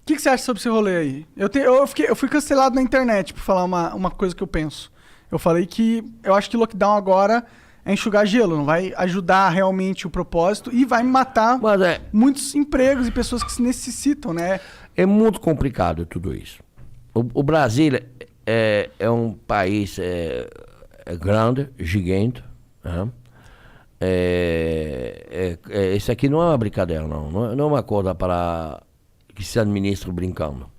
que você acha sobre esse rolê aí? Eu fui cancelado na internet por falar uma coisa que eu penso. Eu falei que eu acho que lockdown agora é enxugar gelo, não vai ajudar realmente o propósito e vai matar muitos empregos e pessoas que se necessitam, né? É muito complicado tudo isso. O Brasil é um país grande, gigante. Né? Isso aqui não é uma brincadeira, não é uma coisa para que se administra brincando.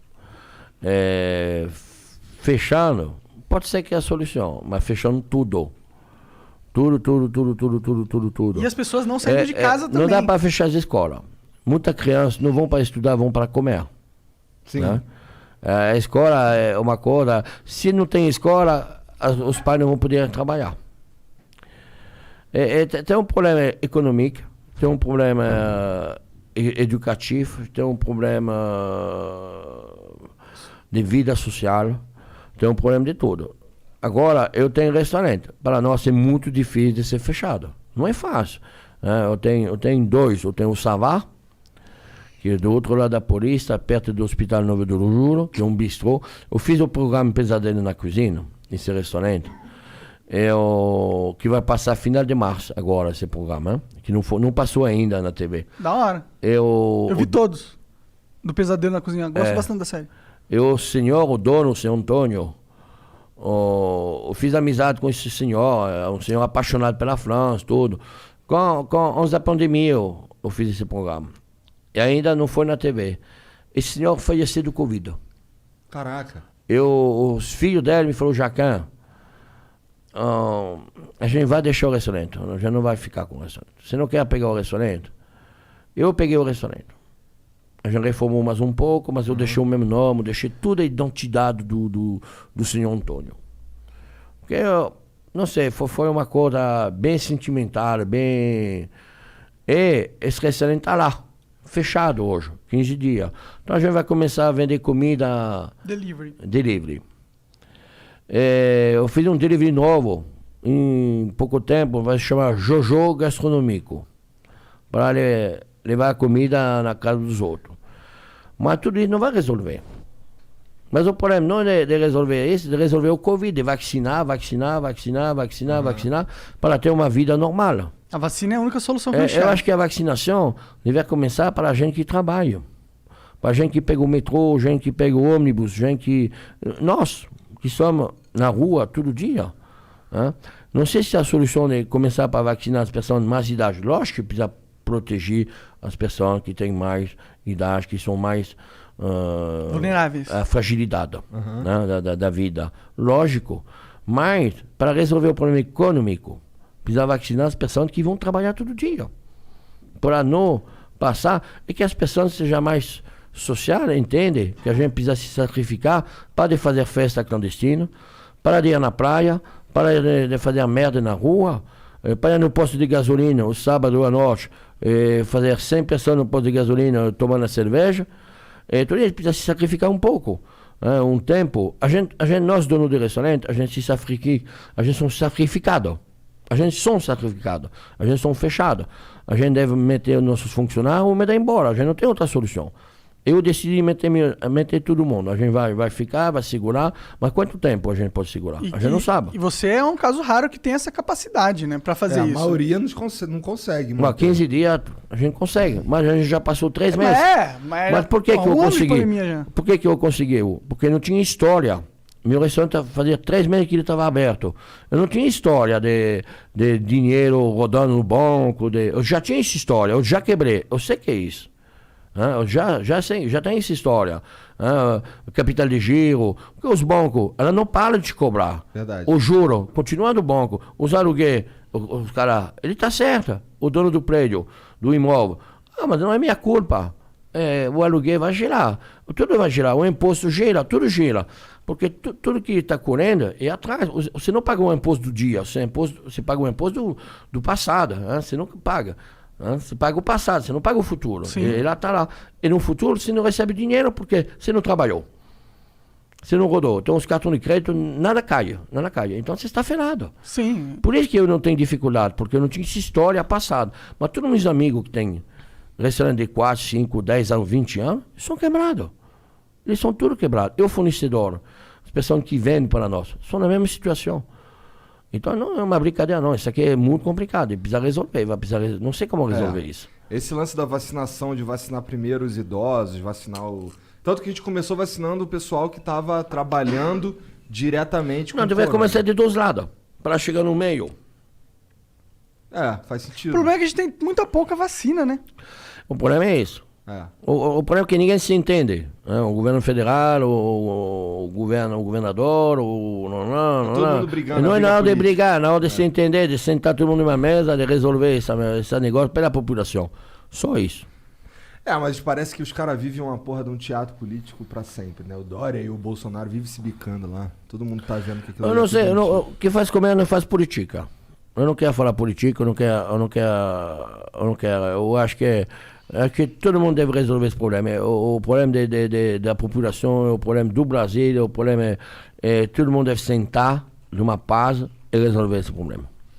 Fechando, pode ser que é a solução, mas fechando tudo. Tudo. E as pessoas não saindo de casa também. Não dá para fechar as escolas. Muitas crianças não vão para estudar, vão para comer. Sim. Né? A escola é uma coisa. Se não tem escola, os pais não vão poder trabalhar. Tem um problema econômico, tem um problema educativo, tem um problema de vida social, tem um problema de tudo. Agora, eu tenho restaurante. Para nós é muito difícil de ser fechado. Não é fácil. Eu tenho dois. Eu tenho o Savá, que é do outro lado da Paulista, perto do Hospital Novo do Juro, que é um bistrô. Eu fiz o programa Pesadelo na Cozinha, nesse restaurante, que vai passar final de março agora, esse programa, que não passou ainda na TV. Da hora. Eu vi todos do Pesadelo na Cozinha. Gosto bastante da série. O dono, o senhor Antônio, eu fiz amizade com esse senhor, um senhor apaixonado pela França, tudo. Antes da pandemia eu fiz esse programa. E ainda não foi na TV. Esse senhor faleceu do Covid. Caraca. Os filhos dele me falaram, Jacan, a gente vai deixar o restaurante, a gente não vai ficar com o restaurante. Você não quer pegar o restaurante? Eu peguei o restaurante. A gente reformou mais um pouco, mas eu deixei o mesmo nome, deixei toda a identidade do senhor Antônio. Porque, não sei, foi uma coisa bem sentimental, bem... E esse restaurante está lá, fechado hoje, 15 dias. Então a gente vai começar a vender comida... Delivery. Eu fiz um delivery novo, em pouco tempo, vai se chamar Jojo Gastronômico, para levar a comida na casa dos outros. Mas tudo isso não vai resolver. Mas o problema não é de resolver isso, de resolver o Covid, de vacinar, para ter uma vida normal. A vacina é a única solução que eu Eu acho que a vacinação deve começar para a gente que trabalha. Para a gente que pega o metrô, gente que pega o ônibus, gente que... Nós, que somos na rua todo dia. Né? Não sei se a solução é começar para vacinar as pessoas de mais idade. Lógico que precisa proteger as pessoas que têm mais idade, que são mais vulneráveis à fragilidade né, da vida. Lógico. Mas, para resolver o problema econômico, precisa vacinar as pessoas que vão trabalhar todo dia. Para não passar, e que as pessoas sejam mais sociais, entendem que a gente precisa se sacrificar para de fazer festa clandestina, para de ir na praia, para de fazer merda na rua, para ir no posto de gasolina, o sábado à noite, fazer 100 pessoas no posto de gasolina tomando cerveja. Então a gente precisa se sacrificar um pouco. Um tempo, nós donos de restaurante, a gente somos sacrificados. A gente somos sacrificados. A gente somos fechados. A gente deve meter os nossos funcionários ou meter embora. A gente não tem outra solução. Eu decidi meter todo mundo. A gente vai ficar, vai segurar, mas quanto tempo a gente pode segurar? A gente não sabe. E você é um caso raro que tem essa capacidade, né, para fazer isso. A maioria não consegue. Mas 15 dias a gente consegue, mas a gente já passou 3 meses. Mas por que eu consegui? Por que eu consegui? Porque não tinha história. Meu restaurante fazia 3 meses que ele estava aberto. Eu não tinha história de dinheiro rodando no banco. Eu já tinha essa história, eu já quebrei. Eu sei que é isso. Eu já sei, já tem essa história. Capital de giro. Porque os bancos, ela não para de te cobrar. Verdade. O juro, continua no banco. Os aluguéis, os caras, ele está certo. O dono do prédio, do imóvel. Mas não é minha culpa. O aluguel vai girar. Tudo vai girar. O imposto gira, tudo gira. Porque tudo que está correndo é atrás. Você não paga o imposto do dia, você paga o imposto do passado. Você não paga. Você paga o passado, você não paga o futuro. Ele está lá. E no futuro você não recebe dinheiro porque você não trabalhou. Você não rodou. Então os cartões de crédito, nada cai. Então você está ferrado. Sim. Por isso que eu não tenho dificuldade, porque eu não tinha essa história passada. Mas todos meus amigos que têm restaurante de 4, 5, 10 anos, 20 anos, são quebrados. Eles são tudo quebrados. E o fornecedor, as pessoas que vendem para nós, são na mesma situação. Então não é uma brincadeira, não. Isso aqui é muito complicado. E precisa resolver. Não sei como resolver isso. Esse lance da vacinação, de vacinar primeiro os idosos, vacinar o... Tanto que a gente começou vacinando o pessoal que estava trabalhando diretamente com Não, o deve corona. começar de dois lados, para chegar no meio. Faz sentido. O problema é que a gente tem muita pouca vacina, né? O problema é isso. O problema é que ninguém se entende. Né? O governo federal, o governador, Todo mundo brigando. não é briga na hora de política. brigar, na hora de se entender, de sentar todo mundo numa mesa, de resolver esse negócio pela população. Só isso. Mas parece que os caras vivem uma porra de um teatro político pra sempre, né? O Dória e o Bolsonaro vivem se bicando lá. Todo mundo tá vendo que aquilo Eu ali não é sei, tudo mentira. o que faz comer não faz política. Eu não quero falar política, eu acho que todo mundo deve resolver esse problema. O problema da população, o problema do Brasil, o problema todo mundo deve sentar numa paz e resolver esse problema.